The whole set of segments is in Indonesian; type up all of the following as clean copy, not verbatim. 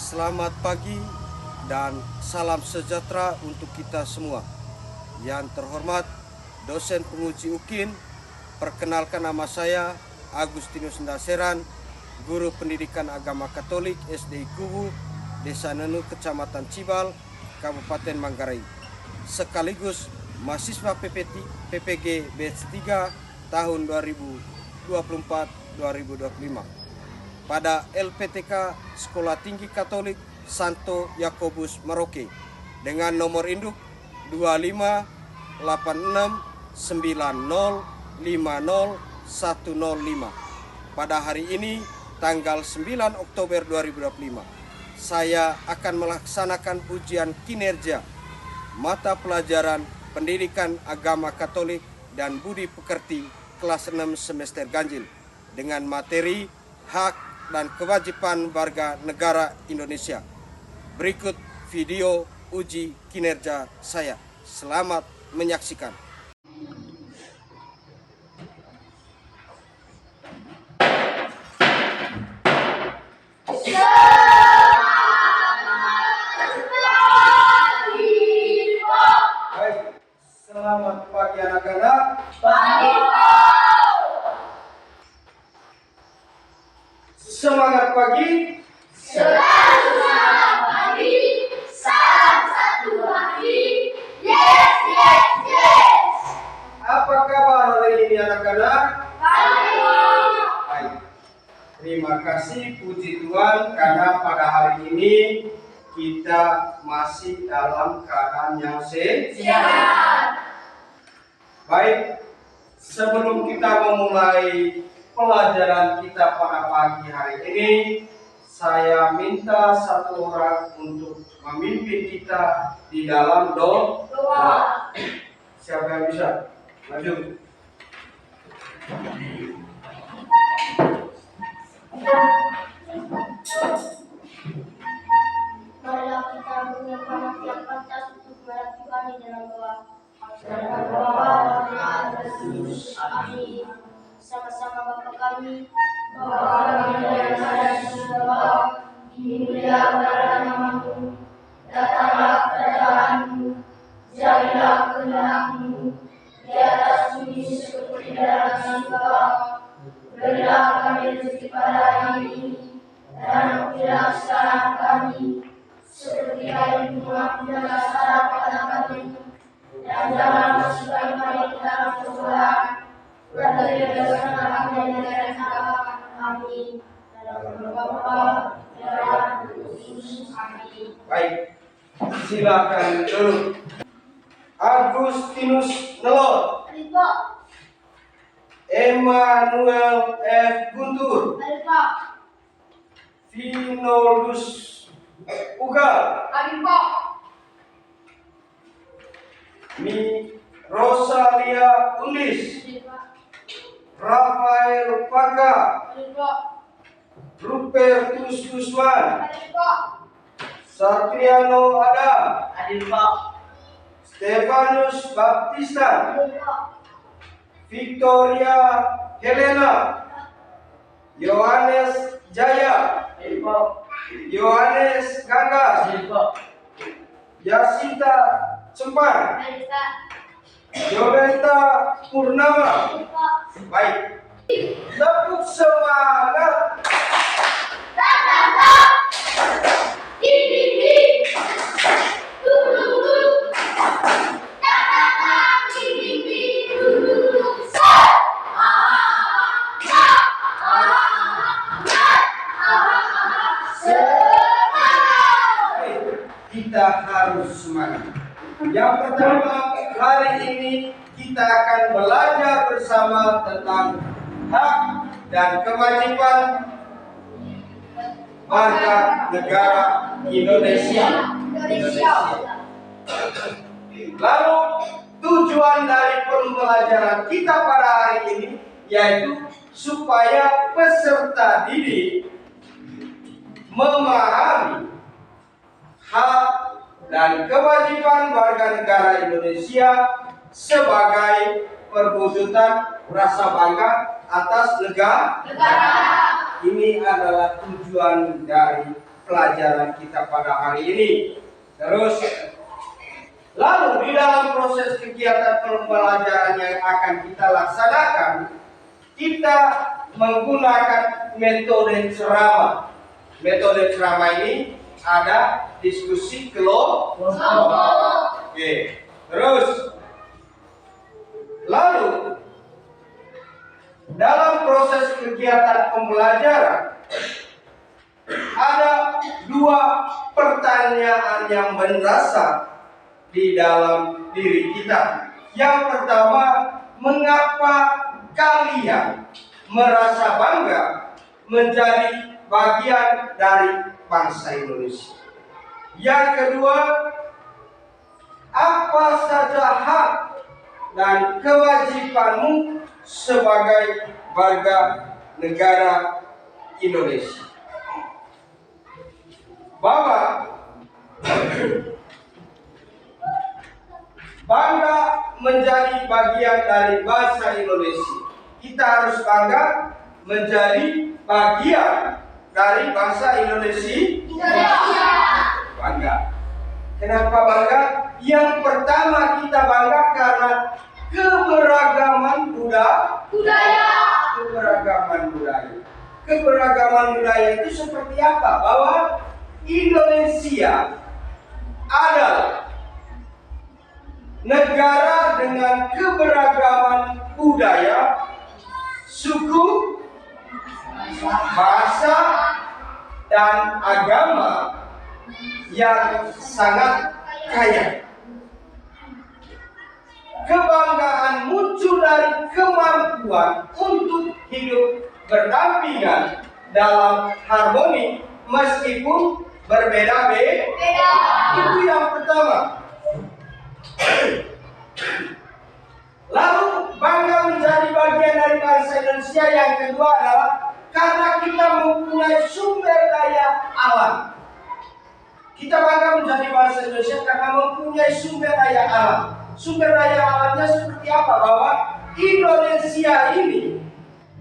Selamat pagi dan salam sejahtera untuk kita semua. Yang terhormat dosen penguji UKIN, perkenalkan nama saya Agustinus Ndaseran, guru pendidikan agama Katolik SDI Kubu, Desa Nenu, Kecamatan Cibal, Kabupaten Manggarai, sekaligus mahasiswa PPG Batch 3 tahun 2024-2025 pada LPTK Sekolah Tinggi Katolik Santo Yakobus Merauke dengan nomor induk 258690500105. Pada hari ini tanggal 9 Oktober 2025 saya akan melaksanakan ujian kinerja mata pelajaran Pendidikan Agama Katolik dan Budi Pekerti kelas 6 semester ganjil dengan materi hak dan kewajiban warga negara Indonesia. Berikut video uji kinerja saya. Selamat menyaksikan. Selamat pagi anak-anak. Pagi, Semangat pagi. selalu semangat pagi, salam satu hati, yes, yes, yes. Apa kabar hari ini anak-anak? Baik. Terima kasih puji Tuhan karena pada hari ini kita masih dalam keadaan yang Sehat. Baik, sebelum kita memulai pelajaran kita pada pagi hari ini, saya minta satu orang untuk memimpin kita di dalam doa. Siapa yang bisa? Maju. Marilah kita menyiapkan hati yang pantas untuk menghadap Tuhan di dalam doa. Amin. Sama-sama Bapa kami, Bapa kami yang ada di surga, dimuliakanlah namamu, datanglah kerajaanmu, jadilah kehendak-Mu di atas bumi seperti di dalam surga. Berilah kami rezeki pada hari ini, dan ampunilah kesalahan kami, seperti kami mengampuni kesalahan kepada kami, dan jangan masukkan kami ke dalam cobaan, dan dari dosa kami dari neraka. Amin. Dalam nama Bapa, dan Yesus. Amin. Baik, silakan duduk. Agustinus Nelot, Pak. Emmanuel F. Guntur, Pak. Vinodus Ugal, Pak. Mi Rosalia Undis, Rafael Paga, Rupertus Gusman, Satriano Adam, Stefanus Baptista, Victoria Helena, Yohanes Jaya, Yohanes Gagas, Yasinta Cempan, Yolenta Purnama. Baik, tepuk semangat. Kita harus semangat. Yang pertama, hari ini kita akan belajar bersama tentang hak dan kewajiban warga negara Indonesia. Lalu tujuan dari pembelajaran kita pada hari ini yaitu supaya peserta didik memahami hak dan kewajiban warga negara Indonesia sebagai perwujudan rasa bangga atas negara. Ini adalah tujuan dari pelajaran kita pada hari ini. Terus, lalu di dalam proses kegiatan pembelajaran yang akan kita laksanakan, kita menggunakan metode ceramah. Metode ceramah ini ada diskusi kelompok. Oke. Terus, lalu dalam proses kegiatan pembelajaran ada dua pertanyaan yang mendasar di dalam diri kita. Yang pertama, mengapa kalian merasa bangga menjadi bagian dari bangsa Indonesia? Yang kedua, apa saja hak dan kewajibanmu sebagai warga negara Indonesia? Bahwa bangga menjadi bagian dari bangsa Indonesia. Kita harus bangga menjadi bagian dari bangsa Indonesia. Bangga. Kenapa bangga? Yang pertama kita bangga karena keberagaman budaya. Keberagaman budaya. Keberagaman budaya itu seperti apa? Bahwa Indonesia adalah negara dengan keberagaman budaya, suku, bahasa, dan agama yang sangat kaya. Kebanggaan muncul dari kemampuan untuk hidup berdampingan dalam harmoni meskipun berbeda-beda. Itu yang pertama. Lalu bangga menjadi bagian dari bangsa Indonesia. Yang kedua adalah karena kita mempunyai sumber daya alam. Kita bangga menjadi bangsa Indonesia karena mempunyai sumber daya alam. Sumber daya alamnya seperti apa? Bahwa Indonesia ini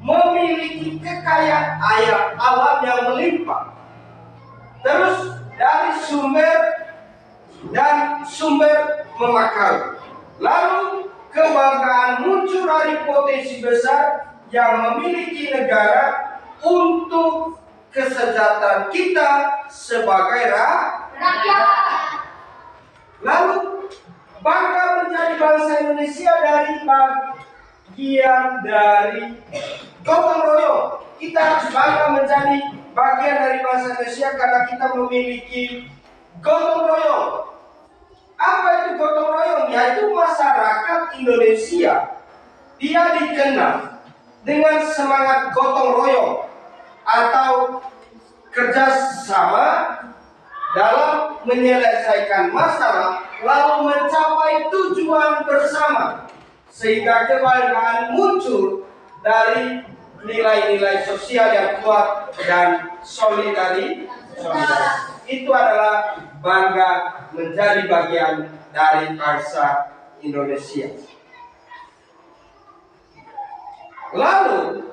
memiliki kekayaan alam yang melimpah. Terus dari sumber memakai. Lalu kebanggaan muncul dari potensi besar yang memiliki negara untuk kesejahteraan kita sebagai rakyat. Lalu bangga menjadi bangsa Indonesia dari bagian dari gotong royong. Kita harus bangga menjadi bagian dari bangsa Indonesia karena kita memiliki gotong royong. Apa itu gotong royong? Yaitu masyarakat Indonesia. Dia dikenal dengan semangat gotong royong atau kerjasama dalam menyelesaikan masalah lalu mencapai tujuan bersama, sehingga kebanggaan muncul dari nilai-nilai sosial yang kuat dan solidaritas. Itu adalah bangga menjadi bagian dari bangsa Indonesia. Lalu,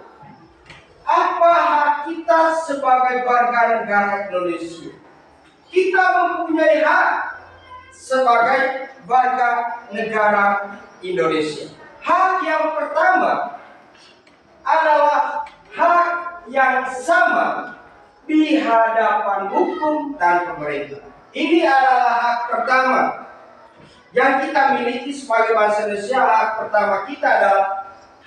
apa hak kita sebagai warga negara Indonesia? Kita mempunyai hak sebagai warga negara Indonesia. Hak yang pertama adalah hak yang sama di hadapan hukum dan pemerintah. Ini adalah hak pertama yang kita miliki sebagai bangsa Indonesia. Hak pertama kita adalah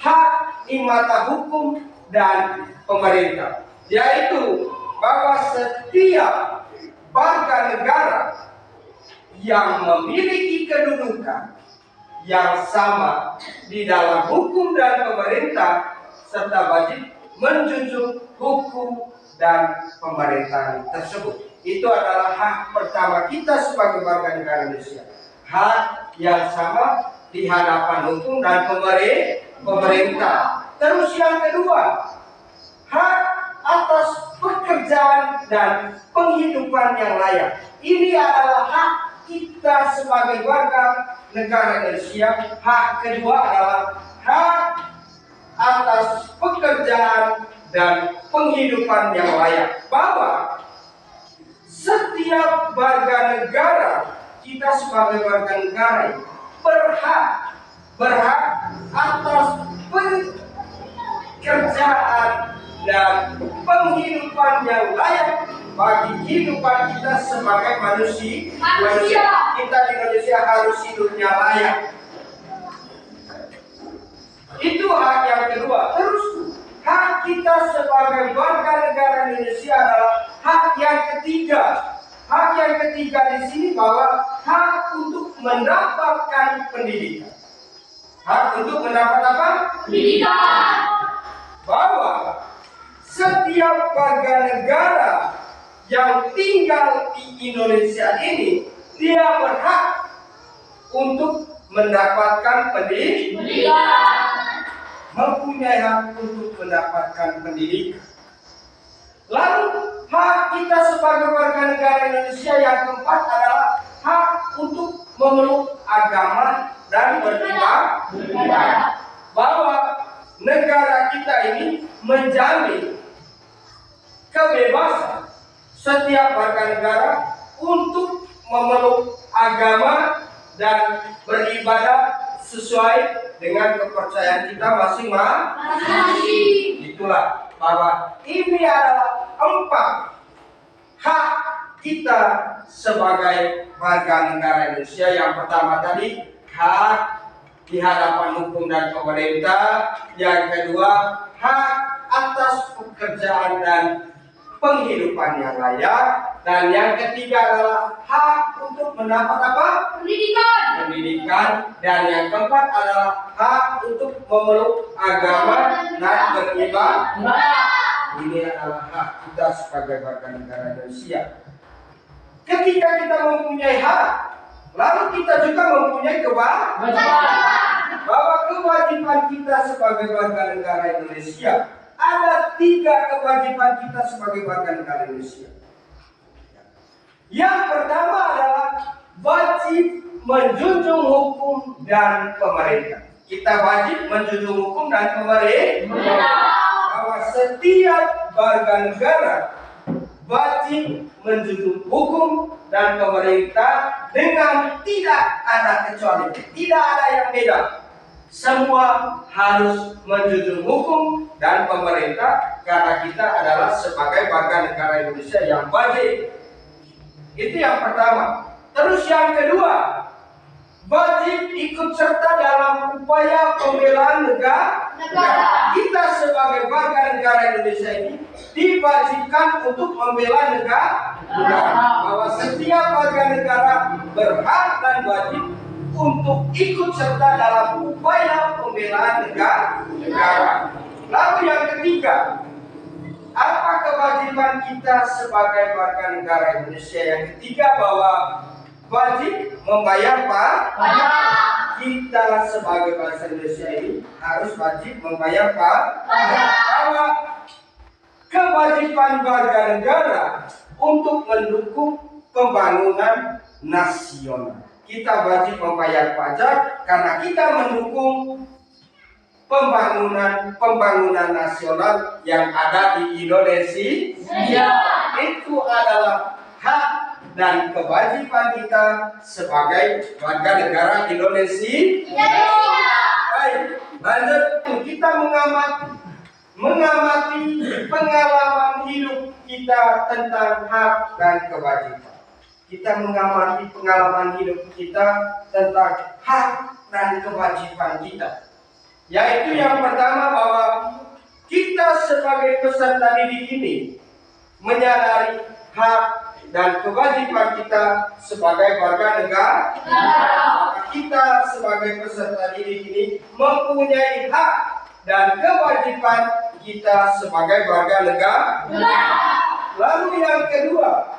hak di mata hukum dan pemerintah, yaitu bahwa setiap warga negara yang memiliki kedudukan yang sama di dalam hukum dan pemerintah serta wajib menjunjung hukum dan pemerintahan tersebut. Itu adalah hak pertama kita sebagai warga negara Indonesia. Hak yang sama di hadapan hukum dan pemerintah. Terus yang kedua, hak atas pekerjaan dan penghidupan yang layak. Ini adalah hak kita sebagai warga negara Indonesia. Hak kedua adalah hak atas pekerjaan dan penghidupan yang layak. Bahwa warga negara, kita sebagai warga negara berhak atas pekerjaan dan penghidupan yang layak bagi kehidupan kita sebagai manusia. Kita di Indonesia harus hidupnya layak. Itu hak yang kedua. Terus hak kita sebagai warga negara Indonesia adalah hak yang ketiga. Hak yang ketiga di sini bahwa hak untuk mendapatkan pendidikan. Hak untuk mendapat apa? Pendidikan. Bahwa setiap warga negara yang tinggal di Indonesia ini, dia berhak untuk mendapatkan pendidikan. Mempunyai hak untuk mendapatkan pendidikan. Lalu hak kita sebagai warga negara Indonesia yang keempat adalah hak untuk memeluk agama dan beribadah. Bahwa negara kita ini menjamin kebebasan setiap warga negara untuk memeluk agama dan beribadah sesuai dengan kepercayaan kita masing-masing. Itulah bahwa ini adalah 4 hak kita sebagai warga negara Indonesia. Yang pertama tadi hak di hadapan hukum dan pemerintah. Yang kedua hak atas pekerjaan dan penghidupan yang layak. Dan yang ketiga adalah hak untuk mendapat apa? Pendidikan. Dan yang keempat adalah hak untuk memeluk agama dan beribadah. Ini adalah hak kita sebagai warga negara Indonesia. Ketika kita mempunyai hak, lalu kita juga mempunyai kewajiban. Bahwa kewajiban kita sebagai warga negara Indonesia, ada 3 kewajiban kita sebagai warga negara Indonesia. Yang pertama adalah wajib menjunjung hukum dan pemerintah. Kita wajib menjunjung hukum dan pemerintah. Bahwa setiap warga negara wajib menjunjung hukum dan pemerintah dengan tidak ada kecuali, tidak ada yang beda. Semua harus menjunjung hukum dan pemerintah karena kita adalah sebagai warga negara Indonesia yang wajib. Itu yang pertama. Terus yang kedua, wajib ikut serta dalam upaya pembelaan negara. Kita sebagai warga negara Indonesia ini diwajibkan untuk membela negara. Bahwa setiap warga negara berhak dan wajib untuk ikut serta dalam upaya pembelaan negara. Lalu yang ketiga, apa kewajiban kita sebagai warga negara Indonesia? Yang ketiga bahwa wajib membayar pajak. Kita sebagai bangsa Indonesia ini harus wajib membayar pajak. Bahwa kewajiban warga negara untuk mendukung pembangunan nasional. Kita wajib membayar pajak karena kita mendukung pembangunan nasional yang ada di Indonesia. Itu adalah hak dan kewajiban kita sebagai warga negara Indonesia. Baik, lanjut. Kita mengamati pengalaman hidup kita tentang hak dan kewajiban. Kita mengamati pengalaman hidup kita tentang hak dan kewajiban kita. Yaitu yang pertama bahwa kita sebagai peserta didik ini menyadari hak dan kewajiban kita sebagai warga negara. Kita sebagai peserta didik ini mempunyai hak dan kewajiban kita sebagai warga negara. Lalu yang kedua,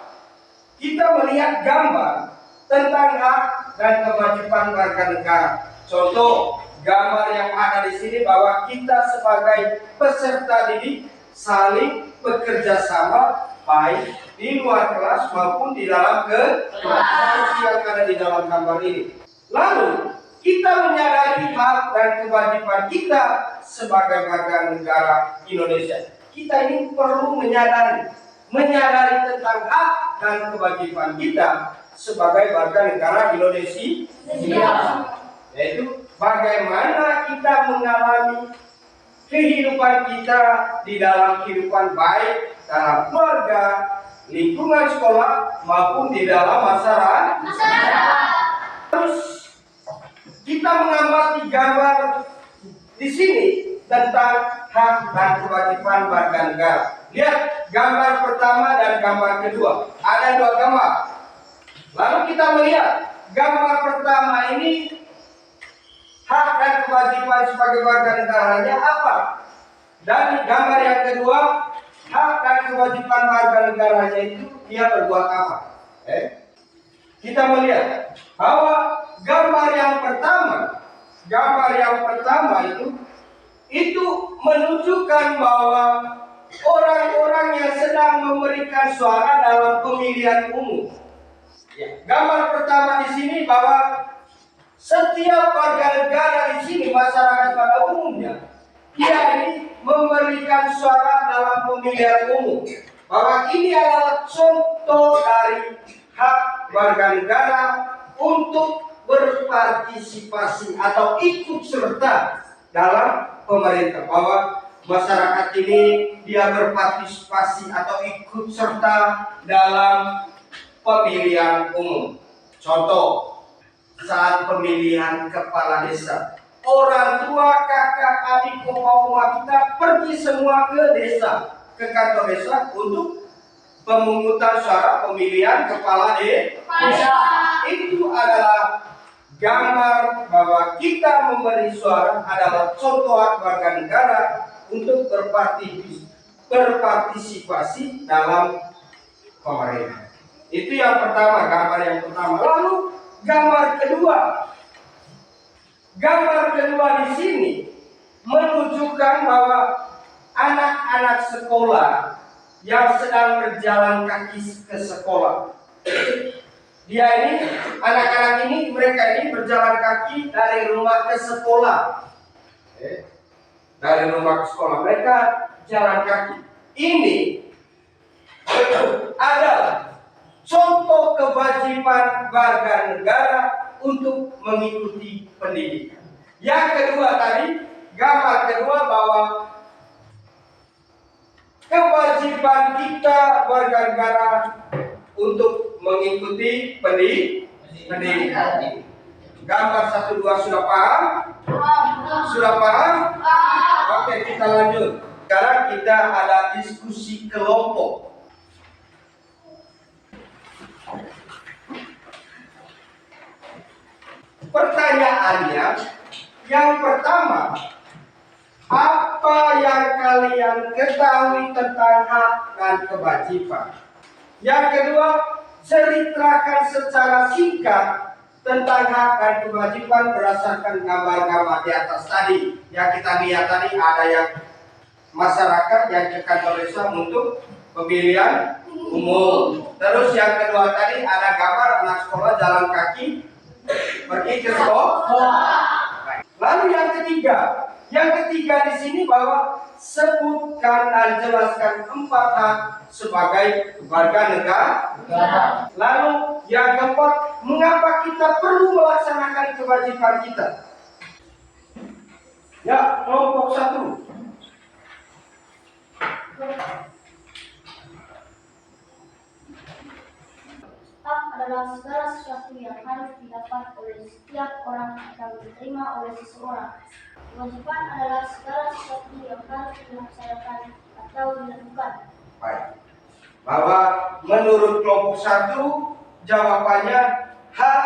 kita melihat gambar tentang hak dan kewajiban warga negara. Contoh gambar yang ada di sini bahwa kita sebagai peserta didik saling bekerja sama baik di luar kelas maupun di dalam kelas yang ada di dalam gambar ini. Lalu kita menyadari hak dan kewajiban kita sebagai warga negara Indonesia. Kita ini perlu menyadari tentang hak dan kewajiban kita sebagai warga negara Indonesia, yaitu bagaimana kita mengalami kehidupan kita di dalam kehidupan baik dalam keluarga, lingkungan sekolah maupun di dalam masyarakat. Terus kita mengamati gambar di sini tentang hak dan kewajiban warga negara. Lihat gambar pertama dan gambar kedua. Ada dua gambar. Lalu kita melihat gambar pertama ini, hak dan kewajiban sebagai warga negaranya apa? Dan gambar yang kedua, hak dan kewajiban warga negaranya itu dia berbuat apa? Kita melihat bahwa gambar yang pertama itu menunjukkan bahwa orang-orang yang sedang memberikan suara dalam pemilihan umum. Gambar pertama di sini bahwa setiap warga negara di sini, masyarakat pada umumnya, dia ini memberikan suara dalam pemilihan umum. Bahwa ini adalah contoh dari hak warga negara untuk berpartisipasi atau ikut serta dalam pemerintah. Bahwa masyarakat ini dia berpartisipasi atau ikut serta dalam pemilihan umum. Contoh, saat pemilihan kepala desa, orang tua, kakak, adik, oma kita pergi semua ke desa, ke kantor desa untuk pemungutan suara pemilihan kepala desa. Itu adalah gambar bahwa kita memberi suara adalah contoh hak warga negara untuk berpartisipasi dalam pemerintah. Itu yang pertama, gambar yang pertama. Lalu gambar kedua di sini menunjukkan bahwa anak-anak sekolah yang sedang berjalan kaki ke sekolah. Anak-anak ini, mereka ini berjalan kaki dari rumah ke sekolah. Dari rumah ke sekolah, mereka jalan kaki. Ini adalah contoh kewajiban warga negara untuk mengikuti pendidikan. Yang kedua tadi, gambar kedua bahwa kewajiban kita warga negara untuk mengikuti pendidikan. Gambar 1, 2 sudah paham? Sudah paham? Oke, kita lanjut. Sekarang kita ada diskusi kelompok. Pertanyaannya, yang pertama, apa yang kalian ketahui tentang hak dan kewajiban? Yang kedua, ceritakan secara singkat tentang hak dan kewajiban berdasarkan gambar-gambar di atas tadi. Yang kita lihat tadi ada yang masyarakat yang ke kantor desa untuk pemilihan umum. Terus yang kedua tadi ada gambar anak sekolah jalan kaki pergi ke sekolah. Lalu yang ketiga di sini bahwa sebutkan dan jelaskan 4 hak sebagai warga negara. Lalu yang keempat, mengapa kita perlu melaksanakan kewajiban kita? Ya, kelompok 1. Hak adalah segala sesuatu yang harus didapat oleh setiap orang atau diterima oleh seseorang. Kewajiban adalah segala sesuatu yang harus dilaksanakan atau dilakukan. Baik. Bahwa menurut kelompok 1 jawabannya hak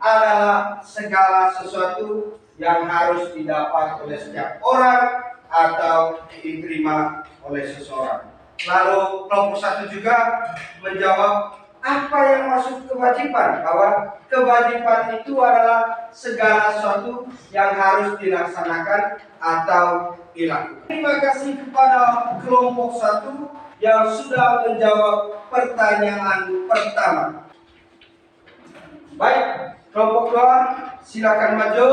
adalah segala sesuatu yang harus didapat oleh setiap orang atau diterima oleh seseorang. Lalu kelompok 1 juga menjawab apa yang masuk kewajiban, bahwa kewajiban itu adalah segala sesuatu yang harus dilaksanakan atau dilakukan. Terima kasih kepada kelompok 1 yang sudah menjawab pertanyaan pertama. Baik, kelompok 2 silakan maju.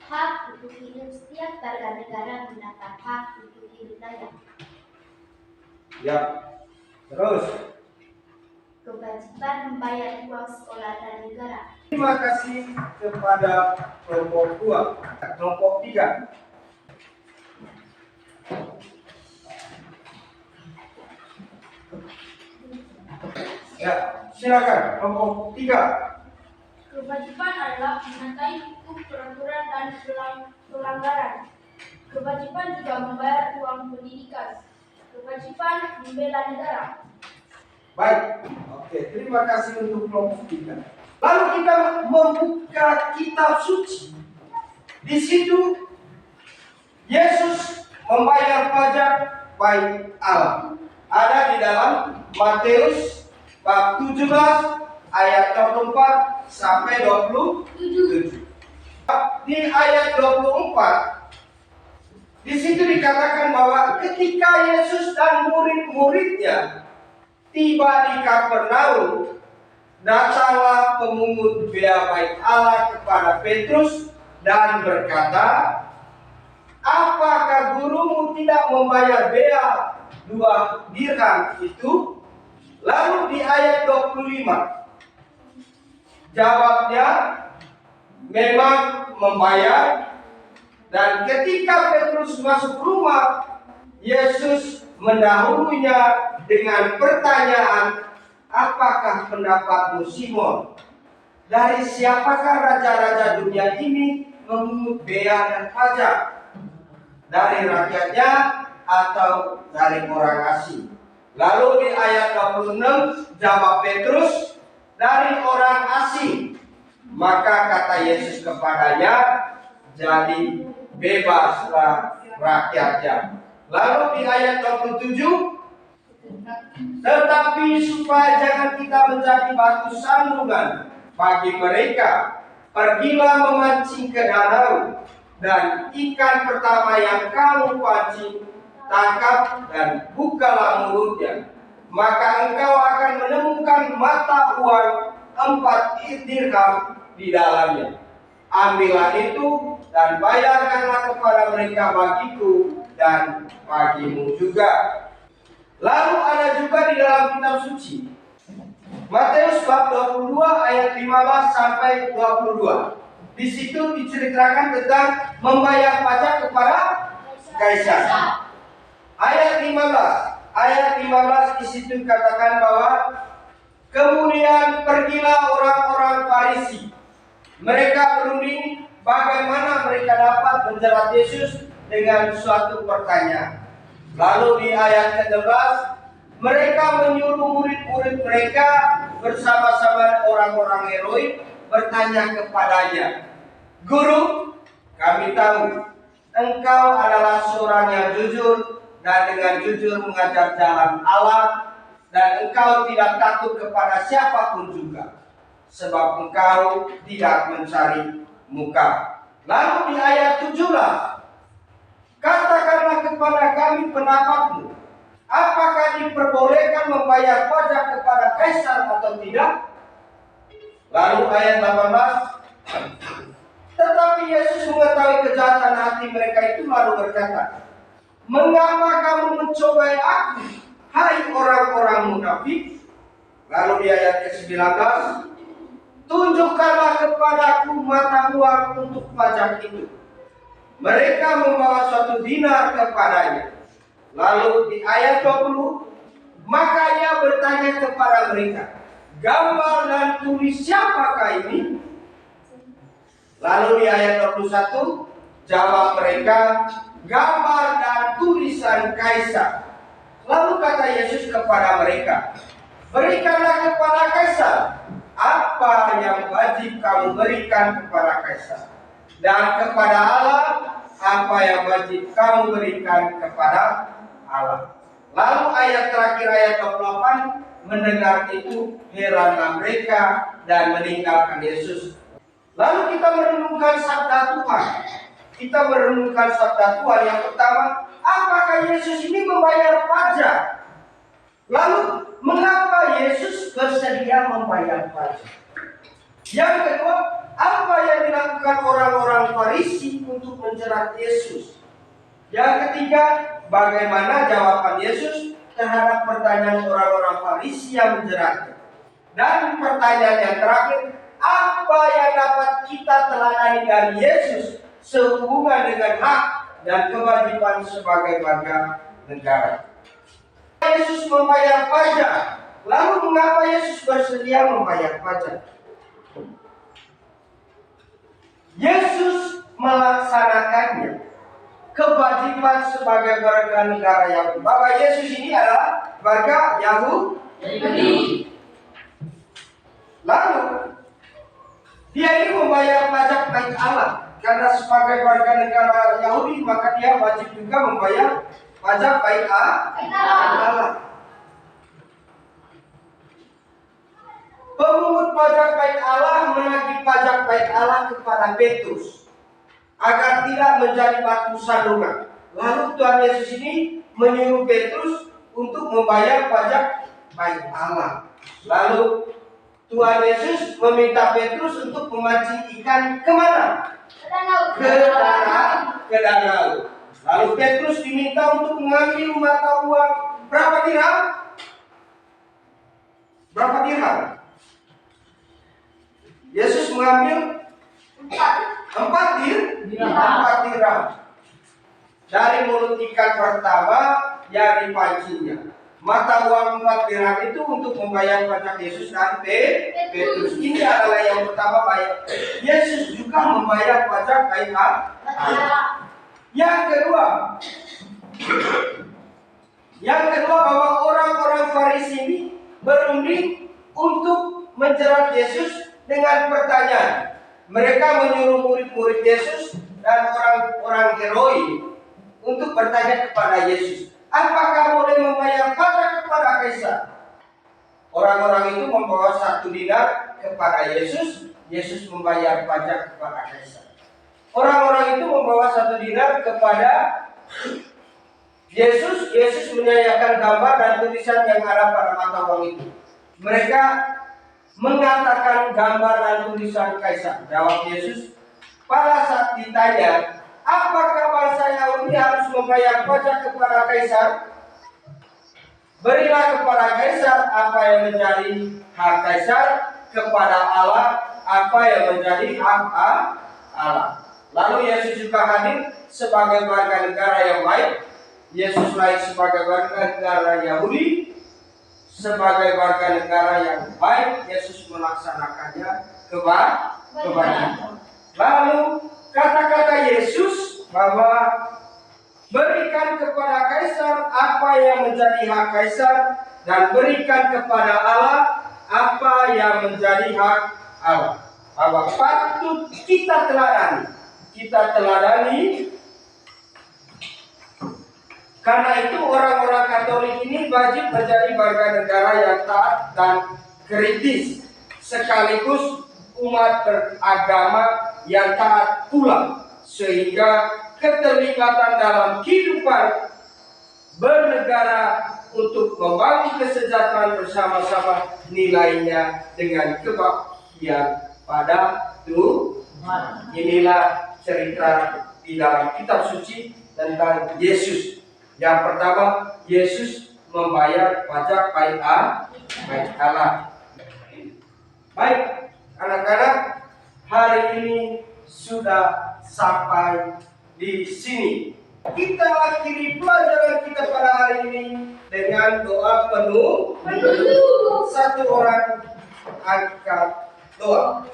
Hak untuk hidup setiap warga negara mendapat hak untuk hidup layak. Ya. Terus. Kewajiban membayar uang sekolah dan negara. Terima kasih kepada kelompok 2. Kelompok 3. Ya, silakan kelompok 3. Kewajiban adalah menyertai hukum, peraturan, dan pelanggaran. Kewajiban juga membayar uang pendidikan. Kewajiban membela negara. Baik, oke, terima kasih untuk kelompok 3. Lalu kita membuka kitab suci. Di situ Yesus membayar pajak baik Allah. Ada di dalam Matius bab 17 ayat 24 sampai 27. Di ayat 24 di situ dikatakan bahwa ketika Yesus dan murid-muridnya tiba di Kapernaum, datanglah pemungut bea baik Allah kepada Petrus dan berkata, apakah gurumu tidak membayar bea 2 dirham itu? Lalu di ayat 25, jawabnya, memang membayar. Dan ketika Petrus masuk rumah, Yesus mendahulunya dengan pertanyaan, apakah pendapatmu Simon? Dari siapakah raja-raja dunia ini memungut bea dan pajak? Dari rakyatnya atau dari orang asing? Lalu di ayat 26 jawab Petrus, dari orang asing. Maka kata Yesus kepadanya, jadi bebaslah rakyatnya. Lalu di ayat 27, tetapi supaya jangan kita menjadi batu sandungan bagi mereka, pergilah memancing ke danau, dan ikan pertama yang kamu pancing, tangkap dan bukalah mulutnya. Maka engkau akan menemukan mata uang 4 dirham di dalamnya. Ambillah itu dan bayarkanlah kepada mereka bagiku dan bagimu juga. Lalu ada juga di dalam kitab suci Matius bab 22 ayat 15 sampai 22. Di situ diceritakan tentang membayar pajak kepada kaisar. Ayat 15 di situ katakan bahwa kemudian pergilah orang-orang Farisi. Mereka berunding bagaimana mereka dapat menjerat Yesus dengan suatu pertanyaan. Lalu di ayat ke-11, mereka menyuruh murid-murid mereka bersama-sama orang-orang heroik bertanya kepadanya, Guru, kami tahu engkau adalah seorang yang jujur dan dengan jujur mengajar jalan Allah, dan engkau tidak takut kepada siapapun juga, sebab engkau tidak mencari muka. Lalu di ayat 17, katakanlah kepada kami pendapatmu, apakah diperbolehkan membayar pajak kepada kaisar atau tidak? Lalu ayat 18, tetapi Yesus mengetahui kejahatan hati mereka itu lalu berkata, mengapa kamu mencobai aku, hai orang-orang munafik? Lalu di ayat ke-19, tunjukkanlah kepadaku mata uang untuk pajak itu. Mereka membawa suatu dinar kepadanya. Lalu di ayat 20, maka ia bertanya kepada mereka, gambar dan tulis siapakah ini? Lalu di ayat 21, jawab mereka, gambar dan tulisan kaisar. Lalu kata Yesus kepada mereka, berikanlah kepada kaisar apa yang wajib kamu berikan kepada kaisar, dan kepada Allah apa yang wajib kamu berikan kepada Allah. Lalu ayat terakhir ayat 28, mendengar itu heranlah mereka dan meninggalkan Yesus. Lalu kita merenungkan sabda Tuhan. Kita merenungkan sabda Tuhan yang pertama, apakah Yesus ini membayar pajak? Lalu mengapa Yesus bersedia membayar pajak? Yang kedua, apa yang dilakukan orang-orang Farisi untuk menjerat Yesus? Yang ketiga, bagaimana jawaban Yesus terhadap pertanyaan orang-orang Farisi yang menjeratnya. Dan pertanyaan yang terakhir, apa yang dapat kita teladani dari Yesus sehubungan dengan hak dan kewajiban sebagai warga negara? Yesus membayar pajak. Lalu mengapa Yesus bersedia membayar pajak? Yesus melaksanakannya, kewajiban sebagai warga negara Yahudi. Bapak Yesus ini adalah warga Yahudi. Lalu dia ini membayar pajak bait Allah. Karena sebagai warga negara Yahudi, maka dia wajib juga membayar pajak bait Allah. Pemungut pajak bait Allah menagih pajak bait Allah kepada Petrus agar tidak menjadi batu sandungan. Lalu Tuhan Yesus ini menyuruh Petrus untuk membayar pajak bait Allah. Lalu Tuhan Yesus meminta Petrus untuk memancing ikan kemana? Ke danau. Lalu Petrus diminta untuk mengambil mata uang berapa dirham? Berapa dirham? Yesus mengambil 4 dirham dari mulut ikan pertama yang dipancingnya. Mata uang 4 dirham itu untuk membayar pajak Yesus dan Petrus. Ini adalah yang pertama bayar. Yesus juga membayar pajak bait Allah. Yang kedua bahwa orang-orang Farisi ini berunding untuk menjerat Yesus dengan pertanyaan. Mereka menyuruh murid-murid Yesus dan orang-orang Heroi untuk bertanya kepada Yesus, apakah boleh membayar pajak kepada Kaisar? Orang-orang itu membawa 1 dinar kepada Yesus. Yesus membayar pajak kepada Kaisar. Orang-orang itu membawa 1 dinar kepada Yesus. Yesus menyanyikan gambar dan tulisan yang ada pada mata uang itu. Mereka mengatakan gambar dan tulisan Kaisar. Jawab Yesus, pada saat ditanya, apakah bangsa Yahudi harus membayar pajak kepada Kaisar? Berilah kepada Kaisar apa yang menjadi hak Kaisar, kepada Allah apa yang menjadi hak Allah. Lalu Yesus juga hadir sebagai warga negara yang baik. Yesus lahir sebagai warga negara Yahudi, sebagai warga negara yang baik. Yesus melaksanakannya kewajiban. Lalu kata-kata Yesus bahwa berikan kepada Kaisar apa yang menjadi hak Kaisar dan berikan kepada Allah apa yang menjadi hak Allah. Bahwa patut kita teladani. Karena itu orang-orang Katolik ini wajib menjadi warga negara yang taat dan kritis, sekaligus umat beragama yang taat pula, sehingga keterlibatan dalam kehidupan bernegara untuk membangun kesejahteraan bersama-sama nilainya dengan kebaktian pada Tuhan. Inilah cerita di dalam kitab suci tentang Yesus. Yang pertama, Yesus membayar pajak bait Allah. Baik, anak-anak, hari ini sudah sampai di sini. Kita akhiri pelajaran kita pada hari ini dengan doa penuh. Satu orang angkat doa.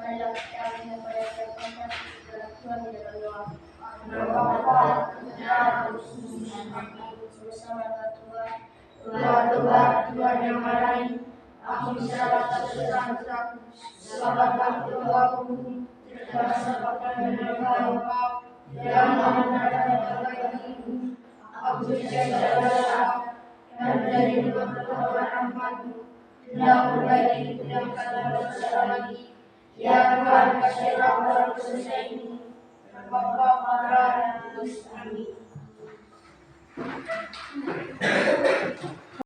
Marilah kita kepada Tuhan di dalam doa. Bersama Tuhan, Tuhan yang marahi. Aku bisa baca surat-suratku, selamatkan doaku, terasa pakai dengan kau, yang menandakan bagiku. Aku bisa berdoa dan menjadi berdoa rahmatmu. Tidak perbaiki yang kata dosa lagi. Ya Tuhan, kasihlah orang selesai ini. Bapa, Putra, dan Kudus. Amin.